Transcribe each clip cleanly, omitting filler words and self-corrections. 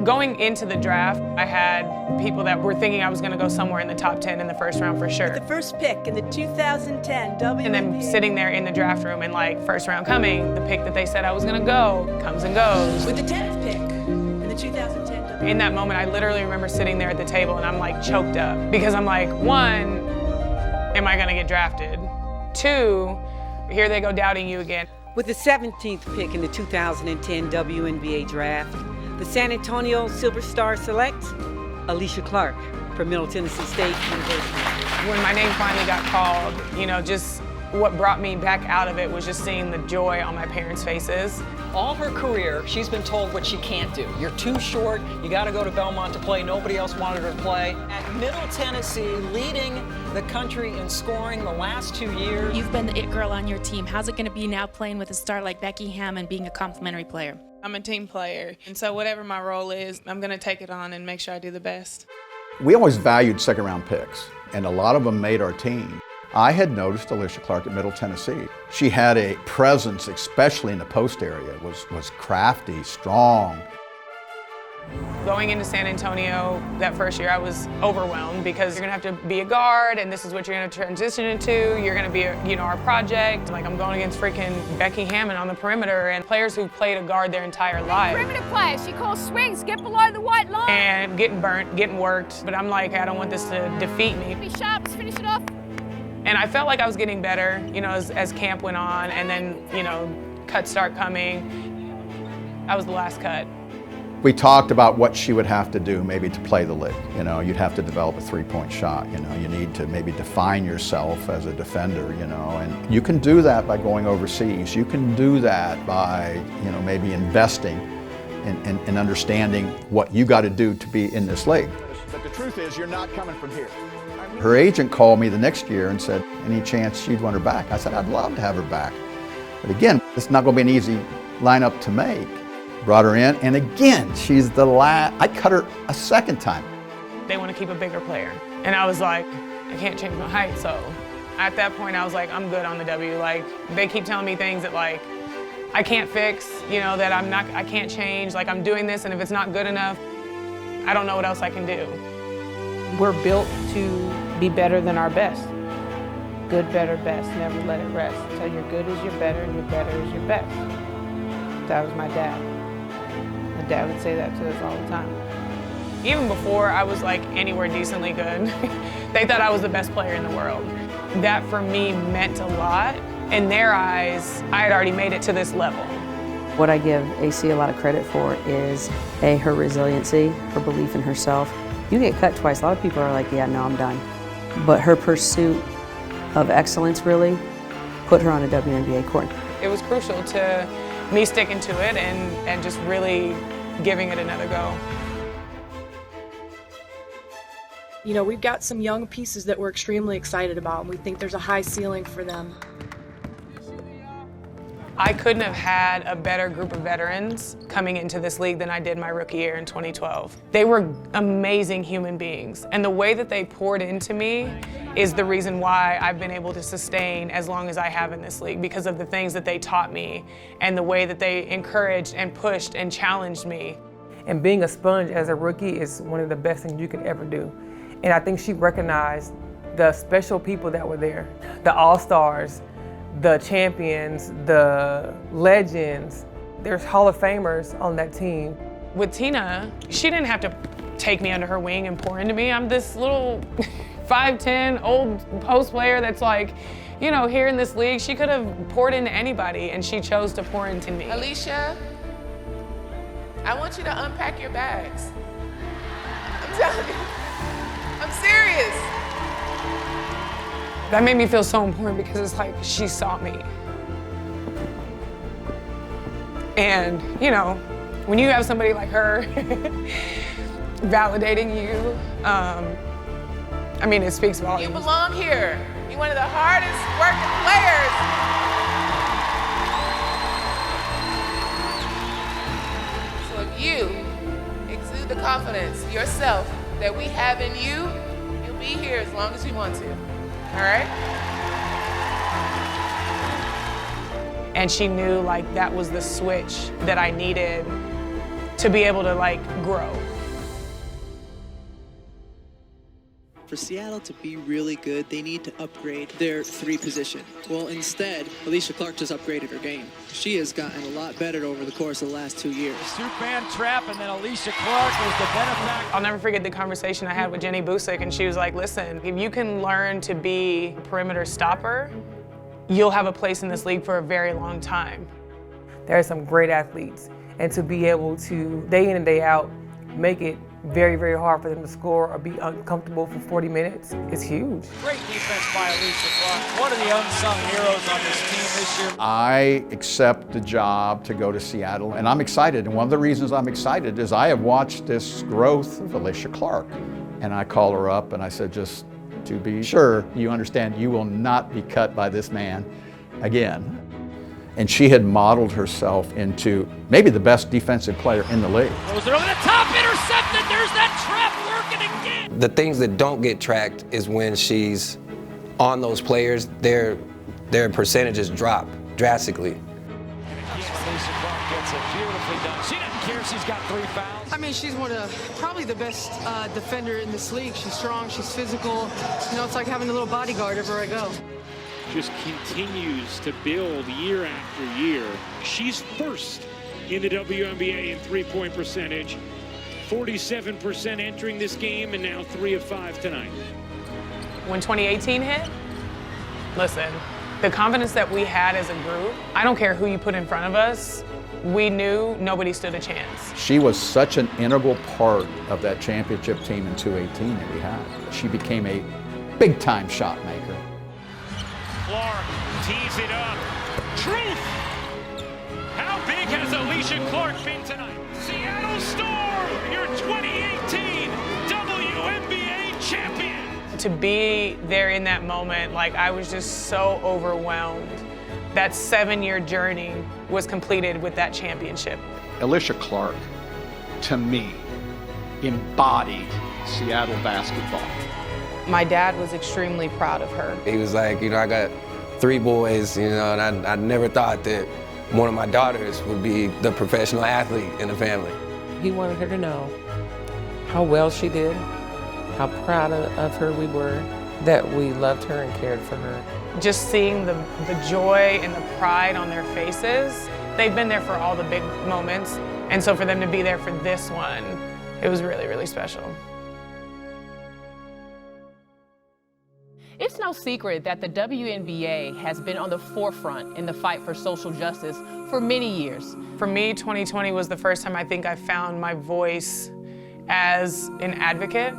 Going into the draft, I had people that were thinking I was going to go somewhere in the top 10 in the first round for sure. With the first pick in the 2010 WNBA. And then sitting there in the draft room and like, first round coming, the pick that they said I was going to go comes and goes. With the 10th pick in the 2010 WNBA. In that moment, I literally remember sitting there at the table and I'm like choked up because I'm like, one, am I going to get drafted? Two, here they go doubting you again. With the 17th pick in the 2010 WNBA draft, the San Antonio Silver Stars select Alysha Clark from Middle Tennessee State University. When my name finally got called, you know, just what brought me back out of it was just seeing the joy on my parents' faces. All her career, she's been told what she can't do. You're too short, you gotta go to Belmont to play, nobody else wanted her to play. At Middle Tennessee, leading the country in scoring the last 2 years. You've been the it girl on your team. How's it gonna be now playing with a star like Becky Hammon, being a complimentary player? I'm a team player, and so whatever my role is, I'm gonna take it on and make sure I do the best. We always valued second-round picks, and a lot of them made our team. I had noticed Alysha Clark at Middle Tennessee. She had a presence, especially in the post area, was crafty, strong. Going into San Antonio that first year, I was overwhelmed because you're gonna have to be a guard, and this is what you're gonna transition into. You're gonna be, our project. Like, I'm going against freaking Becky Hammon on the perimeter, and players who've played a guard their entire life. Perimeter play, she calls swings, get below the white line. And getting burnt, getting worked. But I'm like, I don't want this to defeat me. Be sharp, let's finish it off. And I felt like I was getting better, as camp went on, and then, cuts start coming. I was the last cut. We talked about what she would have to do maybe to play the league. You'd have to develop a three-point shot. You need to maybe define yourself as a defender, and you can do that by going overseas. You can do that by, maybe investing and understanding what you got to do to be in this league. But the truth is, you're not coming from here. Her agent called me the next year and said, any chance she'd want her back? I said, I'd love to have her back. But again, it's not going to be an easy lineup to make. Brought her in, and again, she's the last. I cut her a second time. They want to keep a bigger player. And I was like, I can't change my height, so at that point I was like, I'm good on the W. Like, they keep telling me things that like, I can't fix, that I can't change, like I'm doing this, and if it's not good enough, I don't know what else I can do. We're built to be better than our best. Good, better, best, never let it rest. So your good is your better, and your better is your best. That was my dad. My dad would say that to us all the time. Even before I was like anywhere decently good, they thought I was the best player in the world. That for me meant a lot. In their eyes, I had already made it to this level. What I give AC a lot of credit for is her resiliency, her belief in herself. You get cut twice, a lot of people are like, yeah, no, I'm done. But her pursuit of excellence really put her on a WNBA court. It was crucial to me sticking to it and just really giving it another go. We've got some young pieces that we're extremely excited about, and we think there's a high ceiling for them. I couldn't have had a better group of veterans coming into this league than I did my rookie year in 2012. They were amazing human beings, and the way that they poured into me is the reason why I've been able to sustain as long as I have in this league, because of the things that they taught me and the way that they encouraged and pushed and challenged me. And being a sponge as a rookie is one of the best things you could ever do. And I think she recognized the special people that were there, the all-stars, the champions, the legends. There's Hall of Famers on that team. With Tina, she didn't have to take me under her wing and pour into me. I'm this little 5'10" old post player that's like, here in this league. She could have poured into anybody, and she chose to pour into me. Alysha, I want you to unpack your bags. I'm telling you, I'm serious. That made me feel so important because it's like she saw me. And, when you have somebody like her validating you, it speaks volumes. You belong here. You're one of the hardest working players. So if you exude the confidence yourself that we have in you, you'll be here as long as you want to. All right? And she knew like that was the switch that I needed to be able to like grow. For Seattle to be really good, they need to upgrade their three position. Well, instead, Alysha Clark just upgraded her game. She has gotten a lot better over the course of the last 2 years. Superman trap, and then Alysha Clark was the benefactor. I'll never forget the conversation I had with Jenny Busick, and she was like, listen, if you can learn to be a perimeter stopper, you'll have a place in this league for a very long time. There are some great athletes, and to be able to, day in and day out, make it very, very hard for them to score or be uncomfortable for 40 minutes is huge. Great defense by Alysha Clark. One of the unsung heroes on this team this year. I accept the job to go to Seattle, and I'm excited. And one of the reasons I'm excited is I have watched this growth of Alysha Clark. And I call her up and I said, just to be sure you understand, you will not be cut by this man again. And she had modeled herself into maybe the best defensive player in the league. Throws it over the top, intercepted. There's that trap working again. The things that don't get tracked is when she's on those players, their percentages drop drastically. Alysha Clark gets it beautifully done. She doesn't care if she's got 3 fouls. I mean, she's probably the best defender in this league. She's strong, she's physical. You know, it's like having a little bodyguard everywhere I go. Just continues to build year after year. She's first in the WNBA in three-point percentage, 47% entering this game, and now 3 of 5 tonight. When 2018 hit, listen, the confidence that we had as a group, I don't care who you put in front of us, we knew nobody stood a chance. She was such an integral part of that championship team in 2018 that we had. She became a big-time shot maker. Clark tees it up. Truth! How big has Alysha Clark been tonight? Seattle Storm, your 2018 WNBA champion! To be there in that moment, like I was just so overwhelmed. That 7-year journey was completed with that championship. Alysha Clark, to me, embodied Seattle basketball. My dad was extremely proud of her. He was like, you know, I got 3 boys, you know, and I never thought that one of my daughters would be the professional athlete in the family. He wanted her to know how well she did, how proud of her we were, that we loved her and cared for her. Just seeing the joy and the pride on their faces, they've been there for all the big moments, and so for them to be there for this one, it was really, really special. It's no secret that the WNBA has been on the forefront in the fight for social justice for many years. For me, 2020 was the first time I think I found my voice as an advocate.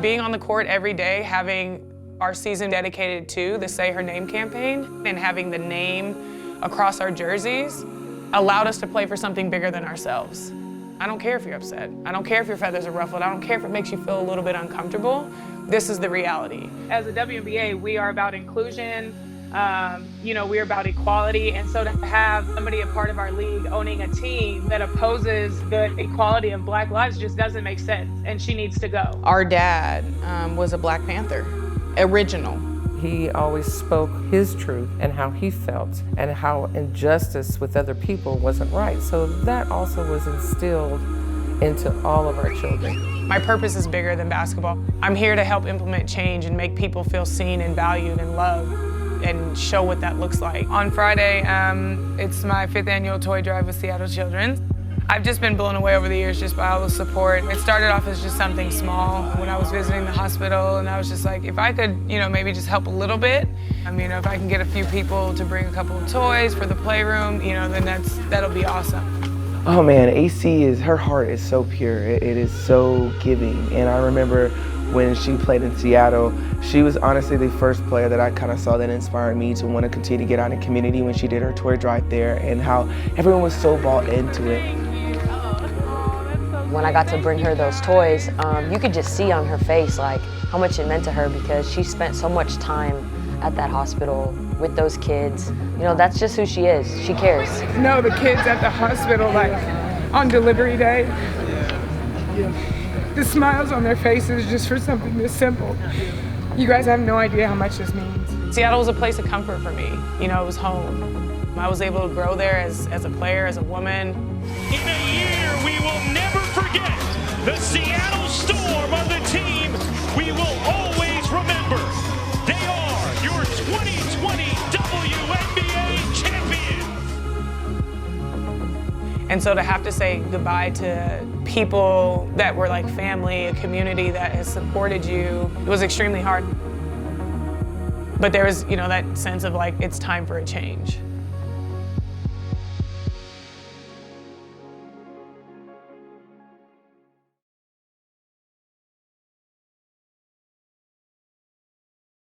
Being on the court every day, having our season dedicated to the Say Her Name campaign and having the name across our jerseys allowed us to play for something bigger than ourselves. I don't care if you're upset. I don't care if your feathers are ruffled. I don't care if it makes you feel a little bit uncomfortable. This is the reality. As a WNBA, we are about inclusion. You know, we're about equality. And so to have somebody a part of our league owning a team that opposes the equality of Black lives just doesn't make sense. And she needs to go. Our dad was a Black Panther, original. He always spoke his truth and how he felt and how injustice with other people wasn't right. So that also was instilled into all of our children. My purpose is bigger than basketball. I'm here to help implement change and make people feel seen and valued and loved and show what that looks like. On Friday, it's my 5th annual toy drive with Seattle Children's. I've just been blown away over the years just by all the support. It started off as just something small when I was visiting the hospital, and I was just like, if I could, you know, maybe just help a little bit. I mean, if I can get a few people to bring a couple of toys for the playroom, you know, then that'll be awesome. Oh man, AC her heart is so pure. It is so giving. And I remember when she played in Seattle, she was honestly the first player that I kind of saw that inspired me to want to continue to get out in community when she did her toy drive there, and how everyone was so bought into it. When I got to bring her those toys, you could just see on her face like how much it meant to her, because she spent so much time at that hospital with those kids. You know, that's just who she is. She cares. No, the kids at the hospital, like on delivery day, the smiles on their faces just for something this simple. You guys have no idea how much this means. Seattle was a place of comfort for me. You know, it was home. I was able to grow there as a player, as a woman. In a year we will never forget, the Seattle Storm are the team we will always remember. They are your 2020 WNBA Champions. And so to have to say goodbye to people that were like family, a community that has supported you, it was extremely hard. But there was, that sense of like, it's time for a change.